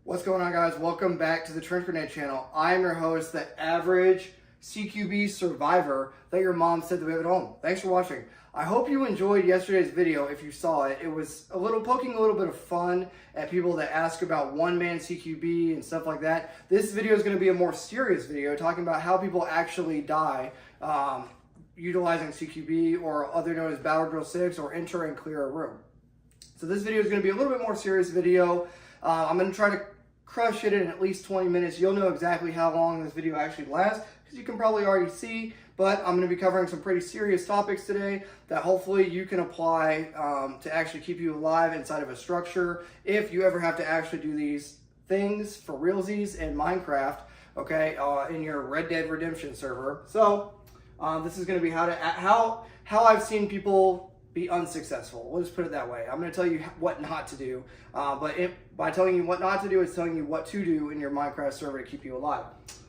What's going on, guys? Welcome back to the Trench Grenade channel. I am your host, the average CQB survivor that your mom said to have at home. Thanks for watching. I hope you enjoyed yesterday's video. If you saw it, it was poking a little bit of fun at people that ask about one-man CQB and stuff like that. This video is going to be a more serious video talking about how people actually die utilizing CQB, or other known as Battle Drill 6, or enter and clear a room. So this video is going to be a little bit more serious video. I'm going to try to crush it in at least 20 minutes. You'll know exactly how long this video actually lasts because you can probably already see, but I'm going to be covering some pretty serious topics today that hopefully you can apply to actually keep you alive inside of a structure if you ever have to actually do these things for realsies in Minecraft, okay, in your Red Dead Redemption server. So this is going to be how I've seen people be unsuccessful. We'll just put it that way. I'm going to tell you what not to do, by telling you what not to do, it's telling you what to do in your Minecraft server to keep you alive.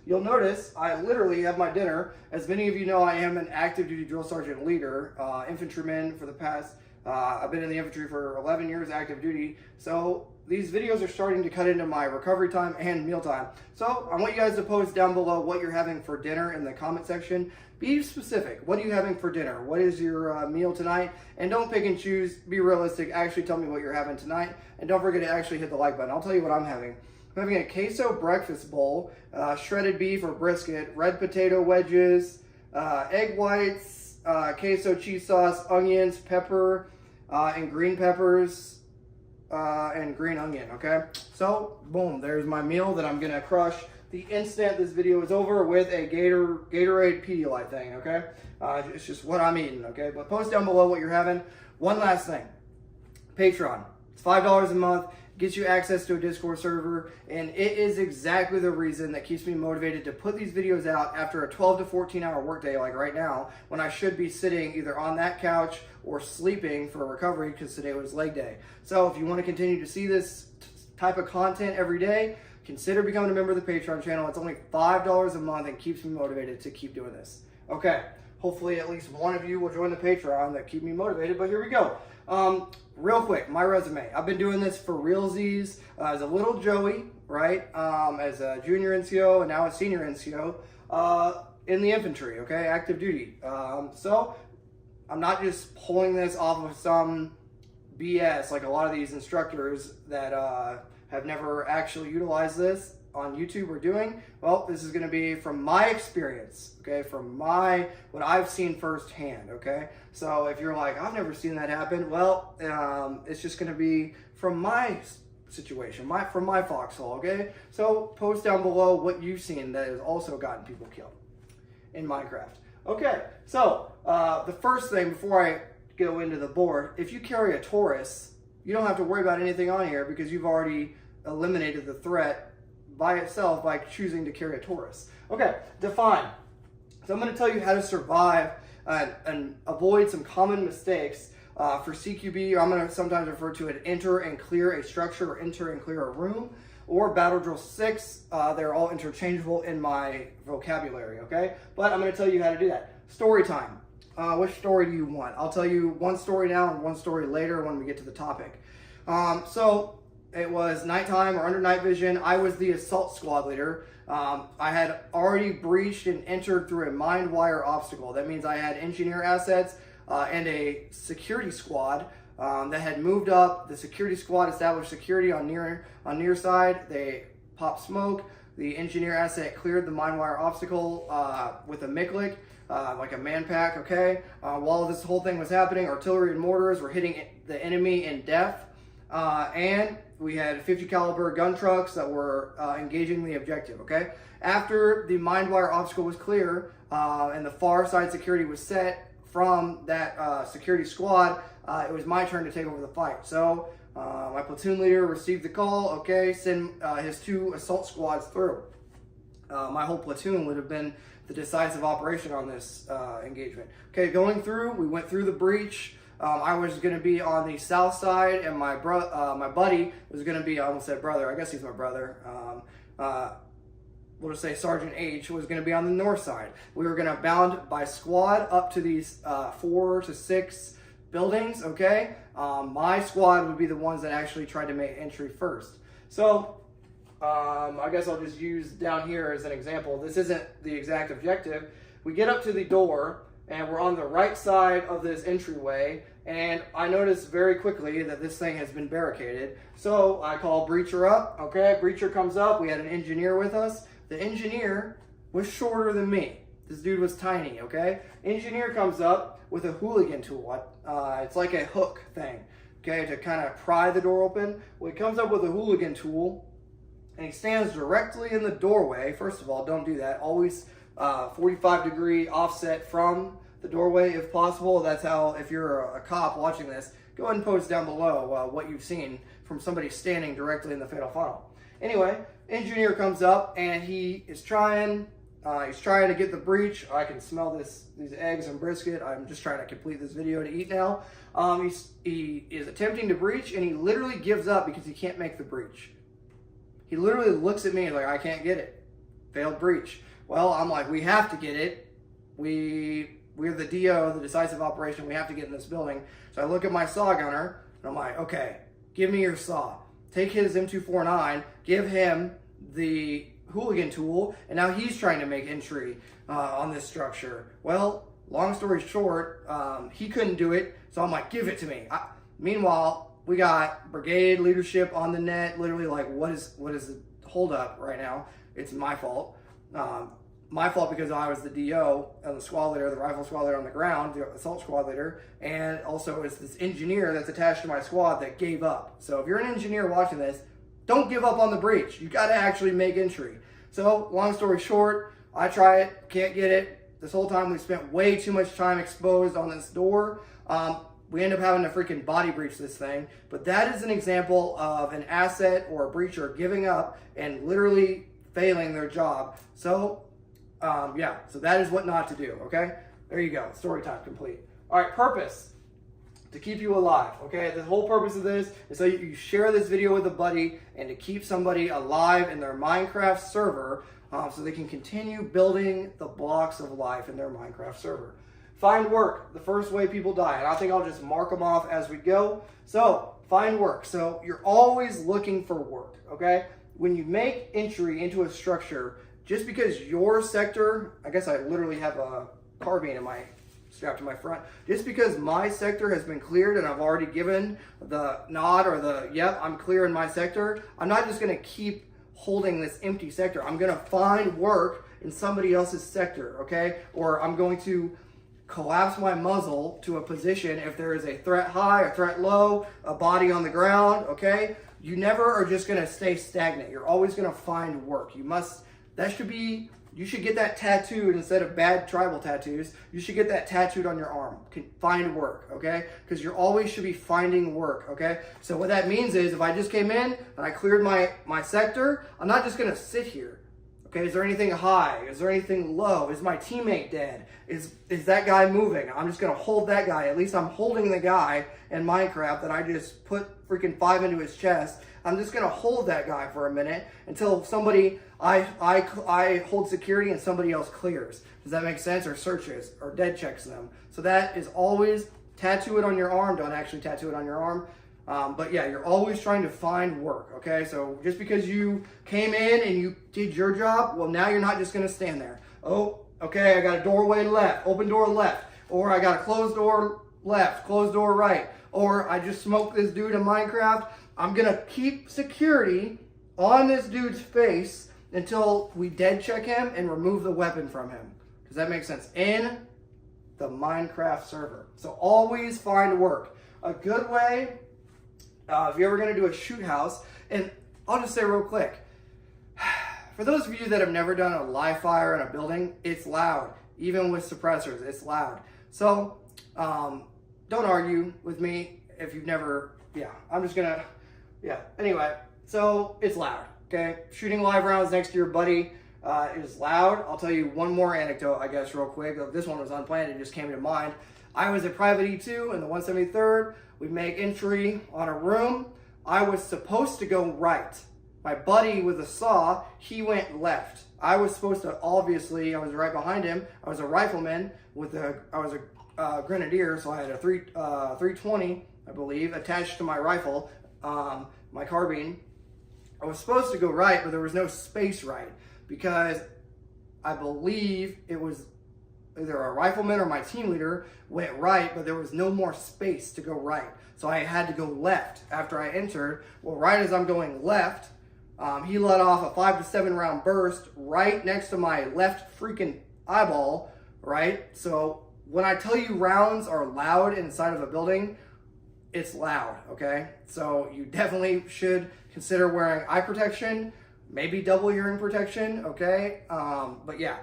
You'll notice I literally have my dinner. As many of you know, I am an active duty drill sergeant leader, infantryman for the past, I've been in the infantry for 11 years active duty, so these videos are starting to cut into my recovery time and meal time. So I want you guys to post down below what you're having for dinner in the comment section. Be specific. What are you having for dinner? What is your meal tonight? And don't pick and choose. Be realistic. Actually tell me what you're having tonight. And don't forget to actually hit the like button. I'll tell you what I'm having. I'm having a queso breakfast bowl, shredded beef or brisket, red potato wedges, egg whites, queso cheese sauce, onions, pepper, and green peppers, and green onion, okay? So, boom, there's my meal that I'm gonna crush the instant this video is over with a Gatorade Pedialyte thing, okay? It's just what I'm eating, okay? But post down below what you're having. One last thing, Patreon. It's $5 a month, gets you access to a Discord server, and it is exactly the reason that keeps me motivated to put these videos out after a 12 to 14 hour workday like right now, when I should be sitting either on that couch or sleeping for recovery because today was leg day. So if you want to continue to see this type of content every day, consider becoming a member of the Patreon channel. It's only $5 a month and keeps me motivated to keep doing this. Okay, hopefully at least one of you will join the Patreon that keep me motivated, but here we go. Real quick, my resume. I've been doing this for realsies as a little Joey, right? As a junior NCO and now a senior NCO in the infantry, okay, active duty. So I'm not just pulling this off of some BS like a lot of these instructors that have never actually utilized this on YouTube are doing. Well, this is going to be from my experience, okay, from what I've seen firsthand, okay? So if you're like, I've never seen that happen, well, it's just going to be from my situation, from my foxhole, okay? So post down below what you've seen that has also gotten people killed in Minecraft. Okay, so the first thing before I go into the board, if you carry a Taurus, you don't have to worry about anything on here because you've already eliminated the threat by itself by choosing to carry a Taurus. Okay, define. So I'm going to tell you how to survive and avoid some common mistakes for CQB. I'm going to sometimes refer to it enter and clear a structure, or enter and clear a room, or Battle Drill 6. They're all interchangeable in my vocabulary, okay? But I'm going to tell you how to do that. Story time. Which story do you want? I'll tell you one story now and one story later when we get to the topic. So it was nighttime or under night vision. I was the assault squad leader. I had already breached and entered through a mind wire obstacle. That means I had engineer assets and a security squad that had moved up. The security squad established security on near side. They popped smoke. The engineer asset cleared the mind wire obstacle with a Miklik. Like a man pack, okay? While this whole thing was happening, artillery and mortars were hitting the enemy in depth, and we had 50 caliber gun trucks that were engaging the objective, okay? After the mind wire obstacle was clear and the far side security was set from that security squad, it was my turn to take over the fight. So my platoon leader received the call, okay, send his 2 assault squads through. My whole platoon would have been the decisive operation on this engagement. Okay, going through, we went through the breach. I was going to be on the south side, and my buddy was going to be, I almost said brother, I guess he's my brother. We'll just say Sergeant H was going to be on the north side. We were going to bound by squad up to these 4 to 6 buildings, okay? My squad would be the ones that actually tried to make entry first. So I guess I'll just use down here as an example. This isn't the exact objective. We get up to the door and we're on the right side of this entryway, and I notice very quickly that this thing has been barricaded. So I call breacher up, okay? Breacher comes up, we had an engineer with us. The engineer was shorter than me. This dude was tiny, okay? Engineer comes up with a hooligan tool. It's like a hook thing, okay, to kind of pry the door open. Well, he comes up with a hooligan tool, and he stands directly in the doorway. First of all, don't do that. Always 45-degree offset from the doorway if possible. That's how, if you're a cop watching this, go ahead and post down below what you've seen from somebody standing directly in the fatal funnel. Anyway, engineer comes up and he is trying to get the breach. I can smell these eggs and brisket. I'm just trying to complete this video to eat now. He is attempting to breach, and he literally gives up because he can't make the breach. He literally looks at me like, I can't get it. Failed breach. Well, I'm like, we have to get it. We're the DO, the decisive operation. We have to get in this building. So I look at my saw gunner, and I'm like, okay, give me your saw. Take his M249, give him the hooligan tool, and now he's trying to make entry on this structure. Well, long story short, he couldn't do it, so I'm like, give it to me. Meanwhile, we got brigade leadership on the net, literally like, what is the hold up right now? It's my fault. My fault because I was the DO and the squad leader, the rifle squad leader on the ground, the assault squad leader, and also it's this engineer that's attached to my squad that gave up. So if you're an engineer watching this, don't give up on the breach. You got to actually make entry. So long story short, I try it, can't get it. This whole time we spent way too much time exposed on this door. We end up having to freaking body breach this thing. But that is an example of an asset or a breacher giving up and literally failing their job. So yeah, so that is what not to do, okay? There you go, story time complete. All right, purpose, to keep you alive, okay? The whole purpose of this is so you share this video with a buddy and to keep somebody alive in their Minecraft server so they can continue building the blocks of life in their Minecraft server. Find work, the first way people die, and I think I'll just mark them off as we go. So, find work. So, you're always looking for work, okay? When you make entry into a structure, just because your sector, I guess I literally have a carbine in my strapped to my front, just because my sector has been cleared and I've already given the nod or the, yep, I'm clear in my sector, I'm not just gonna keep holding this empty sector. I'm gonna find work in somebody else's sector, okay? Or I'm going to collapse my muzzle to a position if there is a threat high, a threat low, a body on the ground, okay? You never are just gonna stay stagnant. You're always gonna find work. You should get that tattooed instead of bad tribal tattoos. You should get that tattooed on your arm. Find work, okay? Because you always should be finding work, okay? So what that means is if I just came in and I cleared my sector, I'm not just gonna sit here. Okay, is there anything high? Is there anything low? Is my teammate dead? Is that guy moving? I'm just gonna hold that guy. At least I'm holding the guy in Minecraft that I just put freaking 5 into his chest. I'm just gonna hold that guy for a minute until somebody, I hold security and somebody else clears. Does that make sense? Or searches, or dead checks them. So that is always, tattoo it on your arm. Don't actually tattoo it on your arm. But yeah, you're always trying to find work, okay? So just because you came in and you did your job, well, now you're not just gonna stand there. Oh, okay, I got a doorway left, open door left, or I got a closed door left, closed door right, or I just smoked this dude in Minecraft. I'm gonna keep security on this dude's face until we dead check him and remove the weapon from him. Does that make sense? In the Minecraft server. So always find work. A good way, if you're ever gonna do a shoot house, and I'll just say real quick, for those of you that have never done a live fire in a building, it's loud. Even with suppressors, it's loud. So don't argue with me if you've never, anyway, so it's loud, okay? Shooting live rounds next to your buddy is loud. I'll tell you one more anecdote, I guess, real quick. This one was unplanned, it just came to mind. I was a private E2 in the 173rd. We make entry on a room. I was supposed to go right. My buddy with a saw, he went left. I was supposed to, obviously, I was right behind him. I was a rifleman I was a grenadier, so I had a 320, I believe, attached to my rifle, my carbine. I was supposed to go right, but there was no space right because I believe it was either a rifleman or my team leader went right, but there was no more space to go right. So I had to go left after I entered. Well, right as I'm going left, he let off a 5 to 7 round burst right next to my left freaking eyeball, right? So when I tell you rounds are loud inside of a building, it's loud, okay? So you definitely should consider wearing eye protection, maybe double hearing protection, okay? But yeah,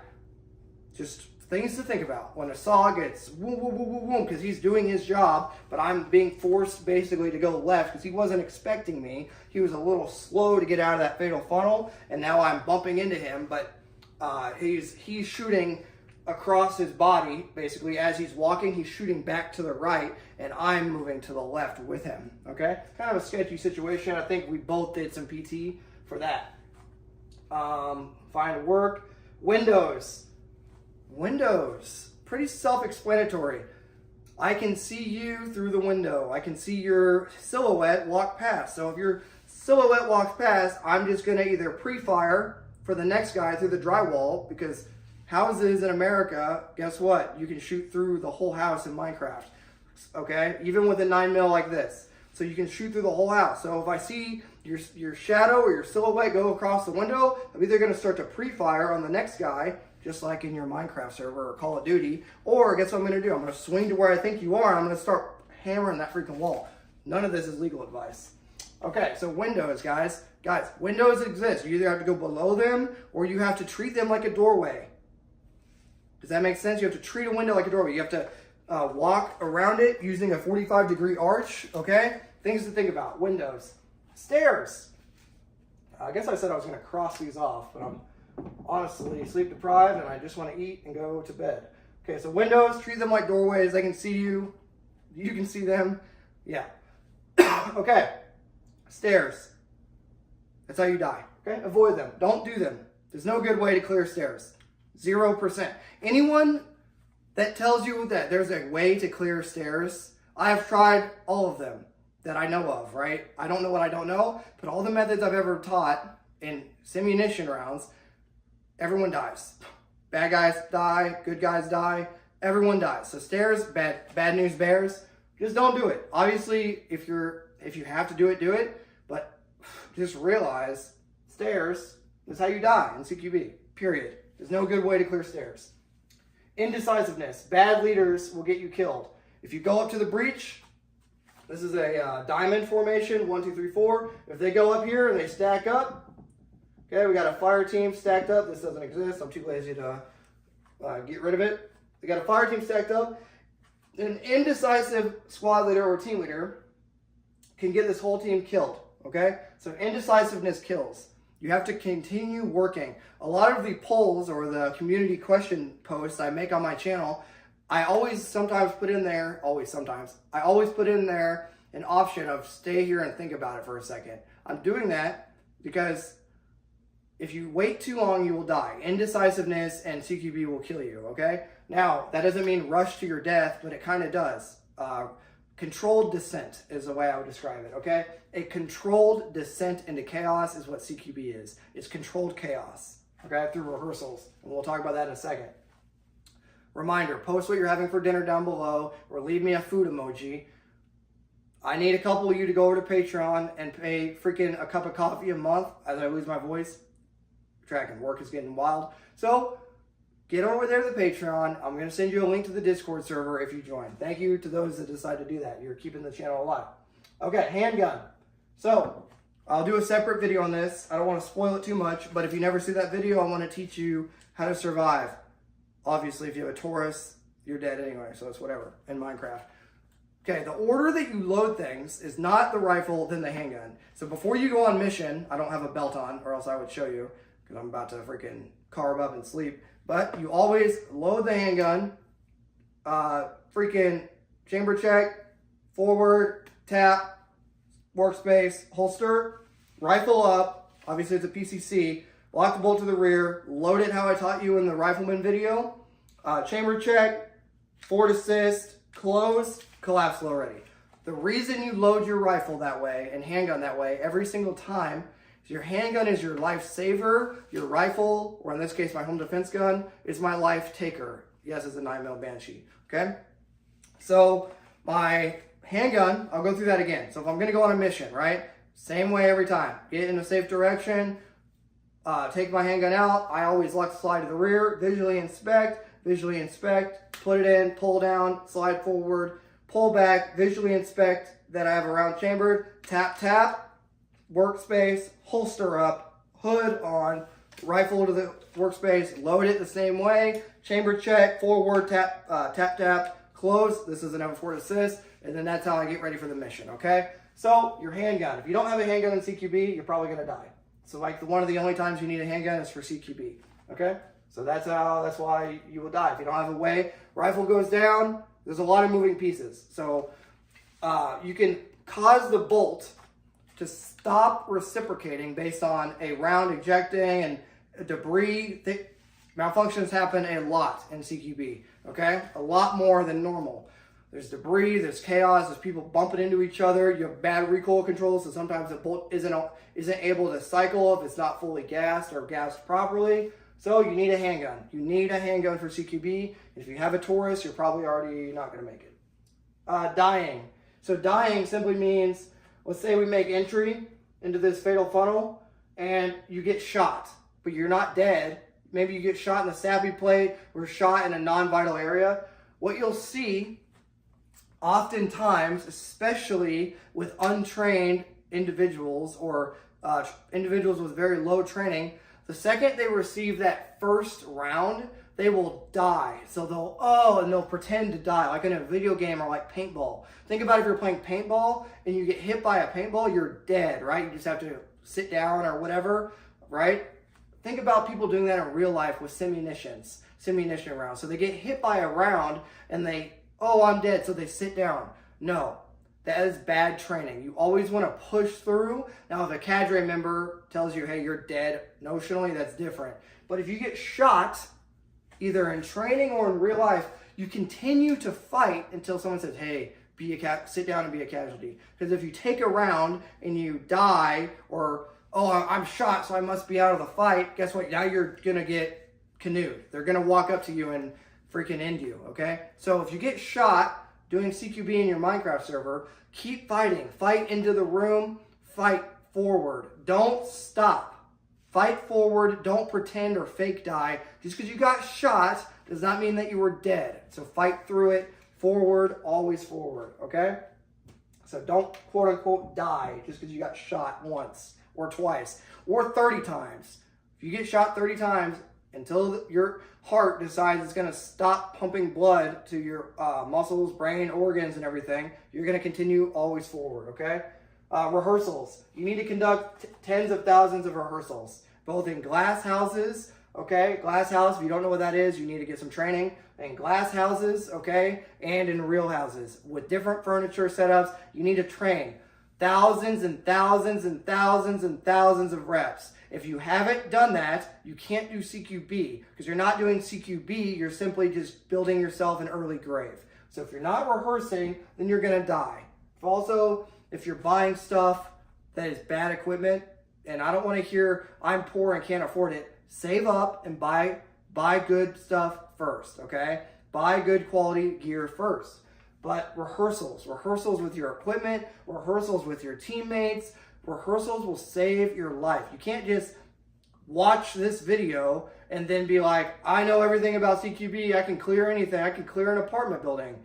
just things to think about. When a saw gets boom, boom, boom, boom, boom, because he's doing his job, but I'm being forced basically to go left because he wasn't expecting me. He was a little slow to get out of that fatal funnel, and now I'm bumping into him, but he's shooting across his body, basically. As he's walking, he's shooting back to the right, and I'm moving to the left with him, okay? Kind of a sketchy situation. I think we both did some PT for that. Find work. Windows, pretty self-explanatory. I can see you through the window. I can see your silhouette walk past. So if your silhouette walks past, I'm just gonna either pre-fire for the next guy through the drywall, because houses in America, guess what? You can shoot through the whole house in Minecraft, okay? Even with a 9mm like this. So you can shoot through the whole house. So if I see your shadow or your silhouette go across the window, I'm either gonna start to pre-fire on the next guy, just like in your Minecraft server or Call of Duty, or guess what I'm gonna do? I'm gonna swing to where I think you are, and I'm gonna start hammering that freaking wall. None of this is legal advice. Okay, so windows, guys. Guys, windows exist. You either have to go below them, or you have to treat them like a doorway. Does that make sense? You have to treat a window like a doorway. You have to walk around it using a 45-degree arch, okay? Things to think about. Windows. Stairs. I guess I said I was gonna cross these off, but I'm honestly sleep deprived and I just want to eat and go to bed. Okay, so windows, treat them like doorways. They can see you. You can see them. Yeah. Okay. Stairs. That's how you die. Okay? Avoid them. Don't do them. There's no good way to clear stairs. 0%. Anyone that tells you that there's a way to clear stairs, I have tried all of them that I know of, right? I don't know what I don't know, but all the methods I've ever taught in simunition rounds, everyone dies. Bad guys die, good guys die, everyone dies. So stairs, bad news bears, just don't do it. Obviously, if you have to do it, but just realize stairs is how you die in CQB, period. There's no good way to clear stairs. Indecisiveness, bad leaders will get you killed. If you go up to the breach, this is a diamond formation, 1, 2, 3, 4. If they go up here and they stack up, okay, we got a fire team stacked up. This doesn't exist. I'm too lazy to get rid of it. We got a fire team stacked up. An indecisive squad leader or team leader can get this whole team killed, okay? So indecisiveness kills. You have to continue working. A lot of the polls or the community question posts I make on my channel, I always put in there an option of stay here and think about it for a second. I'm doing that because if you wait too long, you will die. Indecisiveness and CQB will kill you, okay? Now, that doesn't mean rush to your death, but it kind of does. Controlled descent is the way I would describe it, okay? A controlled descent into chaos is what CQB is. It's controlled chaos, okay, through rehearsals. And we'll talk about that in a second. Reminder, post what you're having for dinner down below, or leave me a food emoji. I need a couple of you to go over to Patreon and pay freaking a cup of coffee a month as I lose my voice. Tracking work is getting wild. So get over there to the Patreon. I'm going to send you a link to the Discord server if you join. Thank you to those that decide to do that. You're keeping the channel alive. Okay, handgun. So I'll do a separate video on this. I don't want to spoil it too much, but if you never see that video, I want to teach you how to survive. Obviously, if you have a Taurus, you're dead anyway, so it's whatever in Minecraft. Okay, the order that you load things is not the rifle, then the handgun. So before you go on mission, I don't have a belt on, or else I would show you, because I'm about to freaking carb up and sleep. But you always load the handgun, freaking chamber check, forward, tap, workspace, holster, rifle up, obviously it's a PCC, lock the bolt to the rear, load it how I taught you in the rifleman video, chamber check, forward assist, close, collapse low ready. The reason you load your rifle that way and handgun that way every single time Your handgun is your lifesaver. Your rifle, or in this case, my home defense gun, is my life taker. Yes, it's a 9mm Banshee, okay? So my handgun, I'll go through that again. So if I'm gonna go on a mission, right? Same way every time. Get in a safe direction, take my handgun out. I always lock the slide to the rear, visually inspect, put it in, pull down, slide forward, pull back, visually inspect that I have a round chambered, tap, tap, workspace, holster up, hood on, rifle to the workspace, load it the same way, chamber check, forward, tap, tap, tap, close. This is an forward assist, and then that's how I get ready for the mission, okay? So your handgun, if you don't have a handgun in CQB, you're probably gonna die. So like one of the only times you need a handgun is for CQB, okay? So that's why you will die. If you don't have a way, rifle goes down, there's a lot of moving pieces. So you can cause the bolt to stop reciprocating based on a round ejecting and debris. Malfunctions happen a lot in CQB, okay? A lot more than normal. There's debris, there's chaos, there's people bumping into each other. You have bad recoil control, so sometimes the bolt isn't able to cycle if it's not fully gassed or gassed properly. So you need a handgun. You need a handgun for CQB. If you have a Taurus, you're probably already not gonna make it. Dying. So dying simply means, let's say we make entry into this fatal funnel and you get shot, but you're not dead. Maybe you get shot in the sappy plate or shot in a non-vital area. What you'll see oftentimes, especially with untrained individuals or individuals with very low training, the second they receive that first round, they will die. So they'll pretend to die, like in a video game or like paintball. Think about if you're playing paintball and you get hit by a paintball, you're dead, right? You just have to sit down or whatever, right? Think about people doing that in real life with simunition rounds. So they get hit by a round and I'm dead, so they sit down. No, that is bad training. You always want to push through. Now, if a cadre member tells you, hey, you're dead, notionally, that's different. But if you get shot, either in training or in real life, you continue to fight until someone says, hey, sit down and be a casualty. Because if you take a round and you die, or, I'm shot, so I must be out of the fight, guess what? Now you're going to get canoed. They're going to walk up to you and freaking end you, okay? So if you get shot doing CQB in your Minecraft server, keep fighting. Fight into the room, fight forward. Don't stop. Fight forward, don't pretend or fake die. Just because you got shot does not mean that you were dead. So fight through it, forward, always forward, okay? So don't quote unquote die just because you got shot once or twice or 30 times. If you get shot 30 times, until your heart decides it's going to stop pumping blood to your muscles, brain, organs, and everything, you're going to continue always forward, okay? Rehearsals. You need to conduct tens of thousands of rehearsals, both in glass houses, okay? Glass house, if you don't know what that is, you need to get some training. In glass houses, okay? And in real houses. With different furniture setups, you need to train thousands and thousands and thousands and thousands of reps. If you haven't done that, you can't do CQB, because you're not doing CQB, you're simply just building yourself an early grave. So if you're not rehearsing, then you're gonna die. If you're buying stuff that is bad equipment, and I don't wanna hear, I'm poor and can't afford it, save up and buy good stuff first, okay? Buy good quality gear first. But rehearsals with your equipment, rehearsals with your teammates, rehearsals will save your life. You can't just watch this video and then be like, I know everything about CQB, I can clear anything, I can clear an apartment building.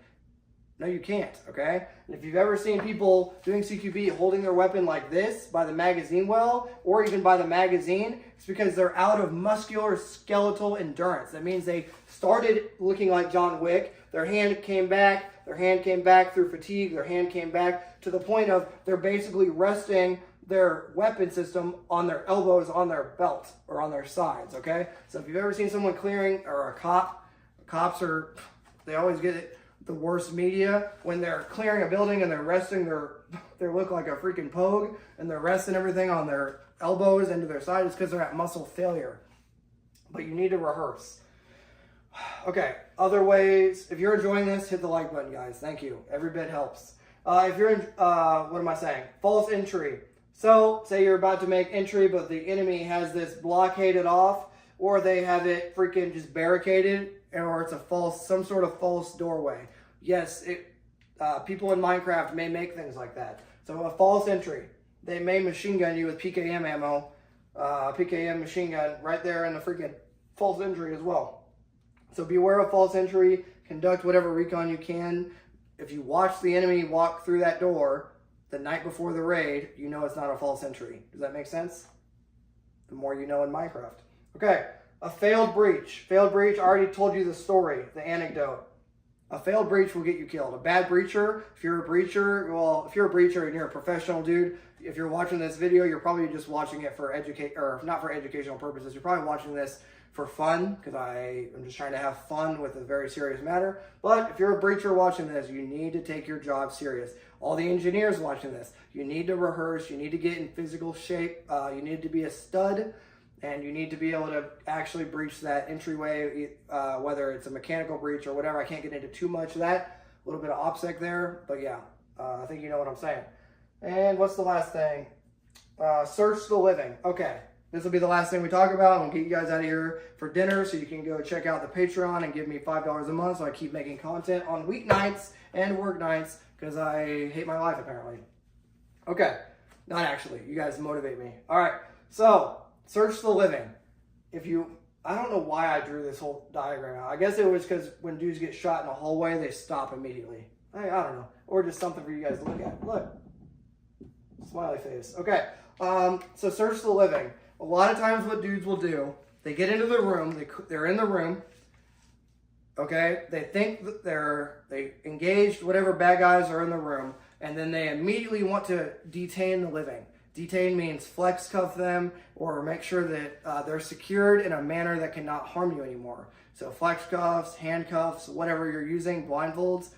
No, you can't, okay? And if you've ever seen people doing CQB holding their weapon like this by the magazine well, or even by the magazine, it's because they're out of muscular skeletal endurance. That means they started looking like John Wick, their hand came back through fatigue, their hand came back to the point of they're basically resting their weapon system on their elbows, on their belt, or on their sides, okay? So if you've ever seen someone clearing, or cops they always get it, the worst media when they're clearing a building and they're resting they look like a freaking pogue and they're resting everything on their elbows and to their sides because they're at muscle failure. But you need to rehearse. Okay, other ways. If you're enjoying this, hit the like button, guys. Thank you. Every bit helps. If you're in, what am I saying? False entry. So, say you're about to make entry, but the enemy has this blockaded off, or they have it freaking just barricaded, or it's some sort of false doorway. Yes, people in Minecraft may make things like that. So a false entry. They may machine gun you with PKM ammo, PKM machine gun right there in the freaking false entry as well. So beware of false entry. Conduct whatever recon you can. If you watch the enemy walk through that door the night before the raid, you know it's not a false entry. Does that make sense? The more you know in Minecraft. Okay, a failed breach. Failed breach, I already told you the story, the anecdote. A failed breach will get you killed. A bad breacher, if you're a breacher, well, if you're a breacher and you're a professional dude, if you're watching this video, you're probably just watching it for not for educational purposes. You're probably watching this for fun, because I'm just trying to have fun with a very serious matter. But if you're a breacher watching this, you need to take your job serious. All the engineers watching this, you need to rehearse, you need to get in physical shape, you need to be a stud, and you need to be able to actually breach that entryway, whether it's a mechanical breach or whatever. I can't get into too much of that. A little bit of OPSEC there, but yeah, I think you know what I'm saying. And what's the last thing? Search the living. Okay, this will be the last thing we talk about. I'm going to get you guys out of here for dinner so you can go check out the Patreon and give me $5 a month so I keep making content on weeknights and work nights, because I hate my life apparently. Okay, not actually. You guys motivate me. All right, so search the living. I don't know why I drew this whole diagram out. I guess it was because when dudes get shot in the hallway, they stop immediately. I don't know. Or just something for you guys to look at. Look. Smiley face. Okay. So search the living. A lot of times what dudes will do, they get into the room, they're in the room, okay? They think that they engaged whatever bad guys are in the room, and then they immediately want to detain the living. Detain means flex cuff them or make sure that they're secured in a manner that cannot harm you anymore. So flex cuffs, handcuffs, whatever you're using, blindfolds,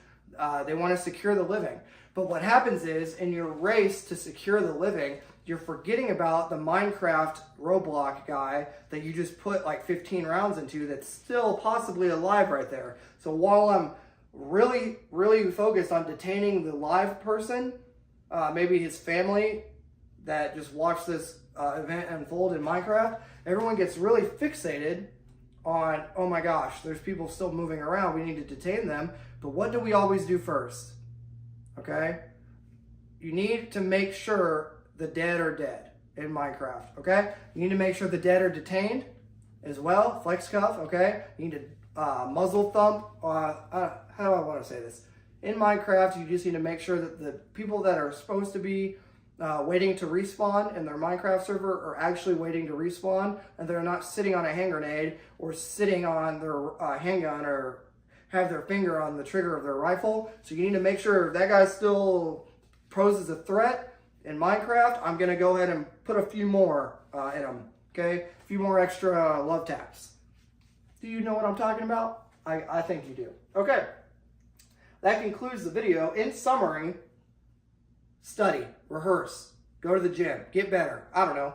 they want to secure the living. But what happens is, in your race to secure the living, you're forgetting about the Minecraft Roblox guy that you just put like 15 rounds into that's still possibly alive right there. So while I'm really, really focused on detaining the live person, maybe his family that just watched this event unfold in Minecraft, everyone gets really fixated on, oh my gosh, there's people still moving around, we need to detain them. But what do we always do first? Okay? You need to make sure the dead are dead in Minecraft, okay? You need to make sure the dead are detained as well, flex cuff, okay? You need to muzzle thump, how do I want to say this? In Minecraft, you just need to make sure that the people that are supposed to be waiting to respawn in their Minecraft server are actually waiting to respawn, and they're not sitting on a hand grenade or sitting on their handgun or have their finger on the trigger of their rifle. So you need to make sure if that guy still poses a threat in Minecraft, I'm going to go ahead and put a few more in him, okay? A few more extra love taps. Do you know what I'm talking about? I think you do. Okay, that concludes the video. In summary, study, rehearse, go to the gym, get better. I don't know.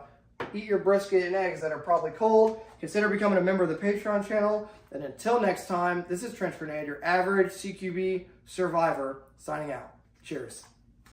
Eat your brisket and eggs that are probably cold. Consider becoming a member of the Patreon channel. And until next time, this is Trench Grenade, your average CQB survivor, signing out. Cheers.